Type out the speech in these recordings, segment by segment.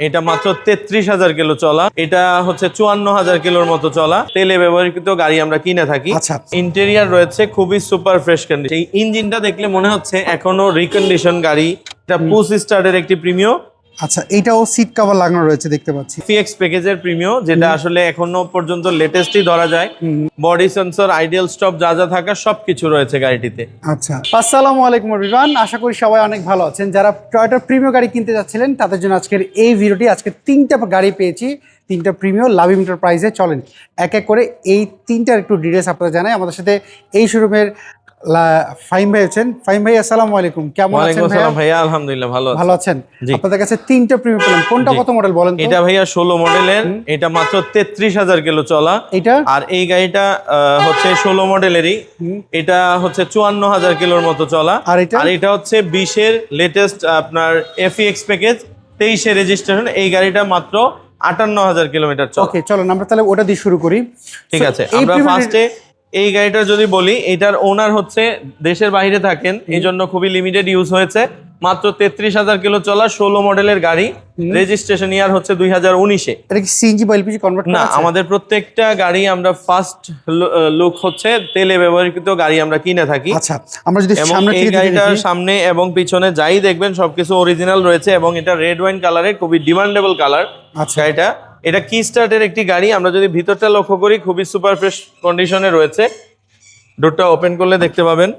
এটা মাত্র 33,000 কিলো চলা। এটা হচ্ছে 54,000 কিলোর মতো চলা তেলে ব্যবহৃত গাড়ি আমরা কিনে থাকি। আচ্ছা। ইন্টেরিয়ার রয়েছে খুবই সুপার ফ্রেশ কন্ডিশন। এই ইঞ্জিনটা দেখলে মনে হচ্ছে এখনো রিকন্ডিশন গাড়ি। এটা পুশ স্টার্টের একটি প্রিমিয়াম। আচ্ছা, এটাও সিট কভার লাগানো রয়েছে দেখতে পাচ্ছি। ফিএক্স প্যাকেজের প্রিমিয়াম, যেটা আসলে এখনো পর্যন্ত লেটেস্টই ধরা যায়। বডি সেন্সর, আইডিয়াল স্টপ যা যা থাকা সবকিছু রয়েছে গাড়িটিতে। আচ্ছা, আসসালামু আলাইকুম এভরিওয়ান, আশা করি সবাই অনেক ভালো আছেন। যারা টয়োটা প্রিমিয়াম গাড়ি কিনতে যাচ্ছিলেন তাদের জন্য আজকের এই ভিডিওটি। আজকে তিনটা গাড়ি পেয়েছি, তিনটা প্রিমিয়াম লাভি মিটার প্রাইসে। চলেন এক এক করে এই তিনটার একটু ডিটেলস আপনারা জানাই। আমাদের সাথে এই শোরুমের ফাহিম ভাই আছেন। ফাহিম ভাই আসসালামু আলাইকুম, কেমন আছেন ভাইয়া? আলহামদুলিল্লাহ ভালো আছেন। আপনাদের কাছে তিনটা প্রিমিয়াম পেলাম, কোনটা কত মডেল বলেন? এটা ভাইয়া 16 মডেলের, এটা মাত্র 33,000 কিলো চলা। এটা আর এই গাড়িটা হচ্ছে 16 মডেলেরই, এটা হচ্ছে 54,000 কিলোর মতো চলা। আর এটা হচ্ছে 20-এর লেটেস্ট আপনার এফইএক্স প্যাকেজ, 23-এর রেজিস্ট্রেশন। এই গাড়িটা মাত্র 58,000 কিলোমিটার চলা। ওকে, চলুন আমরা তাহলে ওটা দিয়ে শুরু করি। ঠিক আছে, আমরা ফার্স্টে এই গাড়িটা যদি বলি, এটার ওনার হচ্ছে দেশের বাইরে থাকেন, এই জন্য খুবই লিমিটেড ইউজ হয়েছে। মাত্র 33,000 কিলো চলা 16 মডেলের গাড়ি, রেজিস্ট্রেশন ইয়ার হচ্ছে 2019-এ। এটা কি সিএনজি বা এলপিজি কনভার্ট না, আমাদের প্রত্যেকটা গাড়ি আমরা ফার্স্ট লুক হচ্ছে তেলে ব্যবহৃত গাড়ি আমরা কিনে থাকি। আচ্ছা, আমরা যদি সামনে এই গাড়িটার সামনে এবং পিছনে যাই দেখবেন সবকিছু অরিজিনাল রয়েছে, এবং এটা রেড ওয়াইন কালারের খুবই ডিমান্ডেবল কালার। আচ্ছা, এটা কি স্টার্টের একটি গাড়ি। আমরা যদি ভিতরটা লক্ষ্য করি, খুবই সুপার ফ্রেশ কন্ডিশনে রয়েছে। ডোরটা ওপেন করলে দেখতে পাবেন,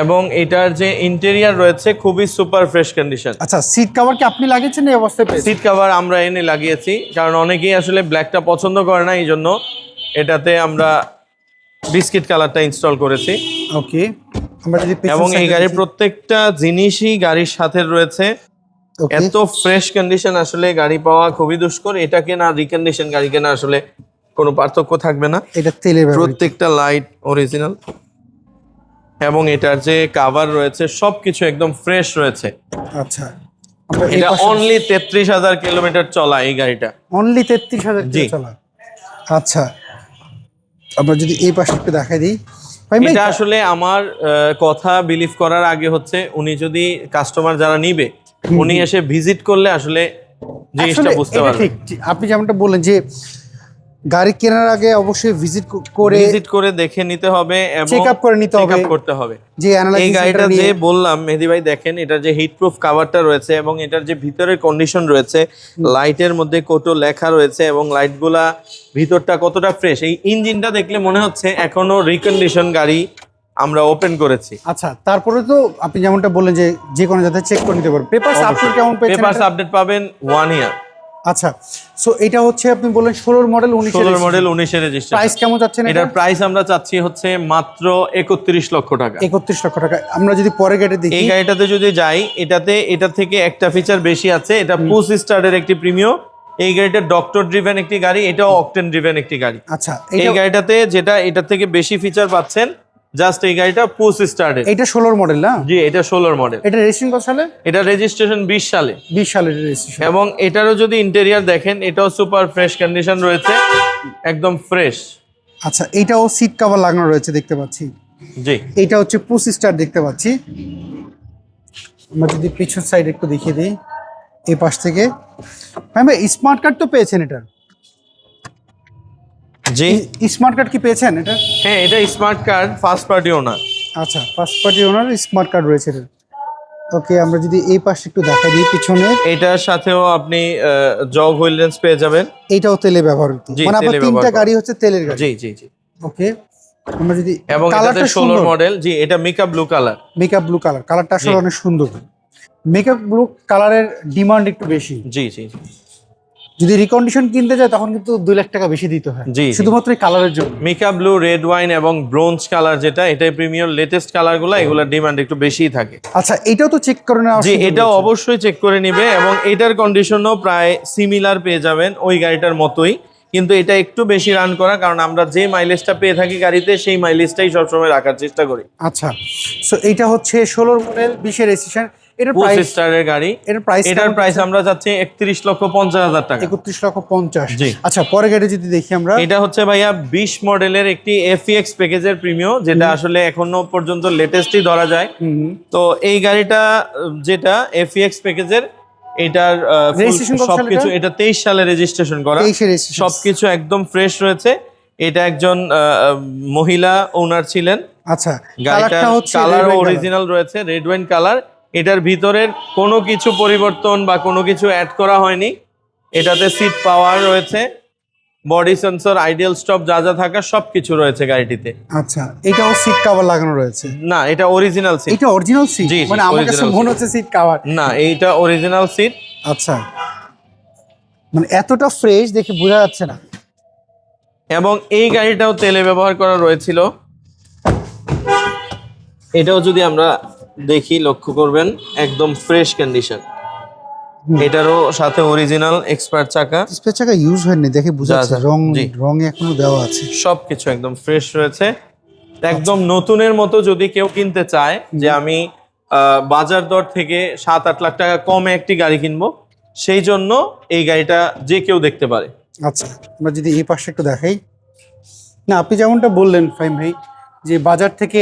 এবং এটার যে ইন্টেরিয়ার রয়েছে খুবই সুপার ফ্রেশ কন্ডিশন। আচ্ছা, সিট কভার কি আপনি লাগিয়েছেন এই অবস্থায়? সিট কভার আমরা এনে লাগিয়েছি, কারণ অনেকেই আসলে ব্ল্যাকটা পছন্দ করে না, এই জন্য এটাতে আমরা বিস্কিট কালারটা ইনস্টল করেছি। ওকে, আমরা যদি এবং এই গাড়ির প্রত্যেকটা জিনিসই গাড়ির সাথে রয়েছে। এত ফ্রেশ কন্ডিশন আসলে গাড়ি পাওয়া খুবই দুষ্কর। এটা কেনা রিকন্ডিশন গাড়ি কেনা আসলে কোনো পার্থক্য থাকবে না। এটা তেলে প্রত্যেকটা লাইট অরিজিনাল, এবং এটার যে কভার রয়েছে সবকিছু একদম ফ্রেশ রয়েছে। আচ্ছা, এটা অনলি 33,000 কিলোমিটার চলা এই গাড়িটা। অনলি 33,000 কিলো চলা। আচ্ছা, আমরা যদি এই পাশে একটু দেখাই দিই। এটা আসলে আমার কথা বিলিভ করার আগে হচ্ছে উনি যদি কাস্টমার যারা নিবে, উনি এসে ভিজিট করলে আসলে জিনিসটা বুঝতে পারবে। ঠিক, আপনি যেমনটা বললেন যে গাড়ি কেনার আগে অবশ্যই ভিজিট করে দেখে নিতে হবে এবং চেক আপ করে নিতে হবে, চেক আপ করতে হবে। যে এই গাড়িটা যে বললাম মেহেদী ভাই, দেখেন এটার যে হিট প্রুফ কভারটা রয়েছে, এবং এটার যে ভিতরের কন্ডিশন রয়েছে, লাইটের মধ্যে কোটো লেখা রয়েছে, এবং লাইটগুলা ভিতরটা কতটা ফ্রেশ। এই ইঞ্জিনটা দেখলে মনে হচ্ছে এখনো রিকন্ডিশন গাড়ি আমরা ওপেন করেছি। আচ্ছা, তারপরে তো আপনি যেমনটা বললেন যে কোনো জায়গায় চেক করে নিতে পারবেন। পেপারস আপডেট কেমন পেয়েছেন? পেপারস আপডেট পাবেন 1 ইয়ার। আচ্ছা, সো এটা হচ্ছে আপনি বললেন 16 মডেল 19 রেজিস্ট্রেশন। প্রাইস কেমন যাচ্ছে? এটার প্রাইস আমরা চাচ্ছি হচ্ছে মাত্র 31 লক্ষ টাকা। 31 লক্ষ টাকা। আমরা যদি পরে গাড়ি দেখি, এই গাড়িটাতে যদি যাই, এটা থেকে একটা ফিচার বেশি আছে। এটা পুশ স্টার্টের একটি প্রিমিয়াম। এই গাড়িটা ডক্টর ড্রিভেন একটি গাড়ি, এটাও অকটেন ড্রিভেন একটি গাড়ি। আচ্ছা, এই গাড়িটাতে যেটা এটা থেকে বেশি ফিচার পাচ্ছেন, জাস্ট এই গাড়িটা পুশ স্টার্টের। এটা 16 মডেল না? জি, এটা 16 মডেল। এটা রেজিস্ট্রেশন কত সালে? এটা রেজিস্ট্রেশন 20 সালে। 20 সালের রেজিস্ট্রেশন। এবং এটারও যদি ইন্টেরিয়ার দেখেন, এটাও সুপার ফ্রেশ কন্ডিশন রয়েছে, একদম ফ্রেশ। আচ্ছা, এটাও সিট কভার লাগানো রয়েছে দেখতে পাচ্ছি। জি, এটা হচ্ছে পুশ স্টার দেখতে পাচ্ছি। আমরা যদি পিছন সাইড একটু দেখিয়ে দিই এই পাশ থেকে। ভাই স্মার্ট কার্ড তো পেয়েছেন এটা? জি, স্মার্ট কার্ড কি পেয়েছেন এটা? হ্যাঁ, এটা smart card, first party owner. আচ্ছা, first party owner smart card রয়েছে এটা। ওকে, আমরা যদি এই পাশে একটু দেখাই দিই পিছনে, এটার সাথেও আপনি জগ হুইল রেঞ্জ পেয়ে যাবেন। এটাও তেলে ব্যবহৃত, মানে আপনার তিনটা গাড়ি হচ্ছে তেলের গাড়ি। জি জি জি। ওকে, আমরা যদি এবং এটাতে 16 মডেল। জি, এটা makeup blue colour. Makeup blue colour, কালারটা আসলে অনেক সুন্দর। মেকআপ ব্লু কালারের ডিমান্ড একটু বেশি। জি জি জি। যদি রিকন্ডিশন কিনতে যায় তখন কিন্তু 2 লাখ টাকা বেশি দিতে হয় শুধুমাত্র এই কালারের জন্য। মেকআপ ব্লু, রেড ওয়াইন এবং ব্রোঞ্জ কালার, যেটা এটাই প্রিমিয়াম লেটেস্ট কালারগুলো, এগুলোর ডিমান্ড একটু বেশিই থাকে। আচ্ছা, এটাও তো চেক করে নেওয়া? জি, এটাও অবশ্যই চেক করে নিবে, এবং এটার কন্ডিশনও প্রায় সিমিলার পেয়ে যাবেন ওই গাড়িটার মতোই, কিন্তু এটা একটু বেশি রান করা, কারণ আমরা যে মাইলেজটা পেয়ে থাকি গাড়িতে সেই মাইলেজটাই সবসময় রাখার চেষ্টা করি। আচ্ছা, সো এইটা হচ্ছে 16 মডেল 20 এর রেজিস্ট্রেশন। এটার 25 প্রাইস স্টারের গাড়ি। এটার প্রাইস আমরা যাচ্ছি 31,50,000 টাকা। 31,50,000। জি। আচ্ছা, পরে গাড়ি যদি দেখি আমরা, এটা হচ্ছে ভাইয়া 20 মডেলের একটি এফইএক্স প্যাকেজের প্রিমিও, যেটা আসলে এখনো পর্যন্ত লেটেস্টই ধরা যায়। তো এই গাড়িটা যেটা এফইএক্স প্যাকেজের, এটার Registration কত সালের সবকিছু, এটা 23 সালে রেজিস্ট্রেশন করা, 23 এর registration। সবকিছু একদম ফ্রেশ রয়েছে। এটা একজন মহিলা ওনার ছিলেন। আচ্ছা, গাড়িটার কালারটা হচ্ছে colour red wine color। Original রয়েছে, রেড ওয়াইন কালার। এটার ভিতরের কোনো কিছু পরিবর্তন বা কোনো কিছু অ্যাড করা হয়নি। এটাতে সিট পাওয়ার রয়েছে, বডি সেন্সর, আইডিয়াল স্টপ, যা যা থাকা সবকিছু রয়েছে গাড়িটিতে। আচ্ছা, এটাও সিট কভার লাগানো রয়েছে। না, এটা অরিজিনাল সিট। এটা অরিজিনাল সিট? জি, মানে আমার কাছে original মনে হচ্ছে সিট কভার। না, এইটা অরিজিনাল সিট। আচ্ছা, মানে এতটা ফ্রেশ দেখে বোঝা যাচ্ছে না। এবং এই গাড়িটাও তেলে ব্যবহার করা রয়েছিল। এটাও যদি আমরা দেখি, লক্ষ্য করবেন একদম ফ্রেশ কন্ডিশন। এটারও সাথে অরিজিনাল এক্সপার্ট চাকা, স্পেস চাকা ইউজ হয়নি দেখে বোঝা যাচ্ছে, যা, রং জি। রঙে এখনো দেওয়া আছে। সবকিছু একদম ফ্রেশ রয়েছে, একদম নতুনের মতো। যদি কেউ কিনতে চায় যে আমি বাজার দর থেকে 7-8 লাখ টাকা কমে একটি গাড়ি কিনবো, সেই জন্য এই গাড়িটা যে কেউ দেখতে পারে। আচ্ছা, আমরা যদি এই পাশে একটু দেখাই, না আপনি যেমনটা বললেন ফাহিম ভাই, যে বাজার থেকে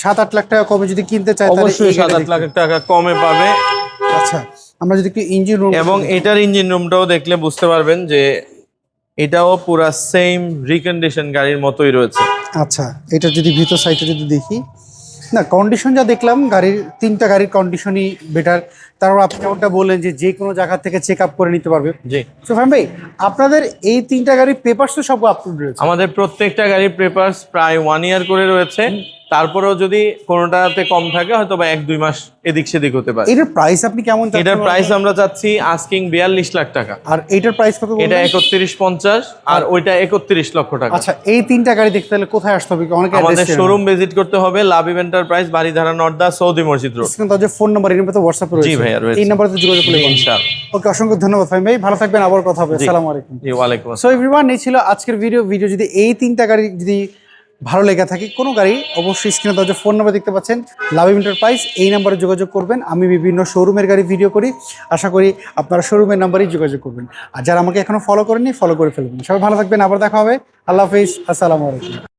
7-8 লাখ টাকা কমে যদি কিনতে চায় তাহলে অবশ্যই এই গাড়িটা 7-8 লাখ টাকা কমে পাবে। দেখতে। আচ্ছা, আমরা যদি একটু ইঞ্জিন রুম এবং এটার ইঞ্জিন রুমটাও দেখলে বুঝতে পারবেন যে এটাও পুরা সেম রিকন্ডিশন গাড়ির মতোই রয়েছে। আচ্ছা, এটা যদি ভিতর সাইডে যদি দেখি, না কন্ডিশন যা দেখলাম গাড়ির, তিনটা গাড়ির কন্ডিশনই বেটার। তারপর আপনি যেমনটা বললেন যে কোনো জায়গা থেকে চেক আপ করে নিতে পারবে। জি, তো ফাহিম ভাই, আপনাদের এই তিনটা গাড়ির পেপারস তো সব আপলোড রয়েছে? আমাদের প্রত্যেকটা গাড়ির পেপারস প্রায় 1 ইয়ার করে রয়েছে। তারপরেও যদি কোনোটাতে কম থাকে, হয়তো বা 1-2 মাস এদিক সেদিক হতে পারে। এটার প্রাইস আপনি কেমন চাচ্ছেন? এটার প্রাইস আমরা চাচ্ছি আস্কিং 42 লাখ টাকা। আর এটার প্রাইস কত বললেন? এটা 31,50 আর ওইটা 31 লক্ষ টাকা। আচ্ছা, এই তিনটা গাড়ি দেখতে হলে কোথায় আসতে হবে? অনেকে আমাদের শোরুম ভিজিট করতে হবে, লাবিব এন্টারপ্রাইজ, বাড়িধারা নর্দা, সৌদি মসজিদ রোড। তাদের ফোন নাম্বার এই নাম্বারে হোয়াটসঅ্যাপ রয়েছে? জি ভাইয়া, রয়েছে। এই নাম্বারে যোগাযোগ করলে ইনশাআল্লাহ। ওকে, অসংখ্য ধন্যবাদ ফাহিম ভাই, ভালো থাকবেন, আবার কথা হবে। জি। আসসালামু আলাইকুম। জি, ওয়ালাইকুম আসসালাম। সো এভরিওয়ান, এই ছিল আজকের ভিডিও যদি এই তিনটা গাড়ি যদি ভালো লেগে থাকে কোনো গাড়ি, অবশ্যই স্ক্রিনে দেওয়া যে ফোন নাম্বার দেখতে পাচ্ছেন, লাবিব এন্টারপ্রাইজ, এই নাম্বারে যোগাযোগ করবেন। আমি বিভিন্ন শোরুমের গাড়ি ভিডিও করি, আশা করি আপনারা শোরুমের নাম্বারেই যোগাযোগ করবেন। আর যারা আমাকে এখনো ফলো করেননি, ফলো করে ফেলবেন। সবাই ভালো থাকবেন, আবার দেখা হবে। আল্লাহ হাফিজ, আসসালামু আলাইকুম।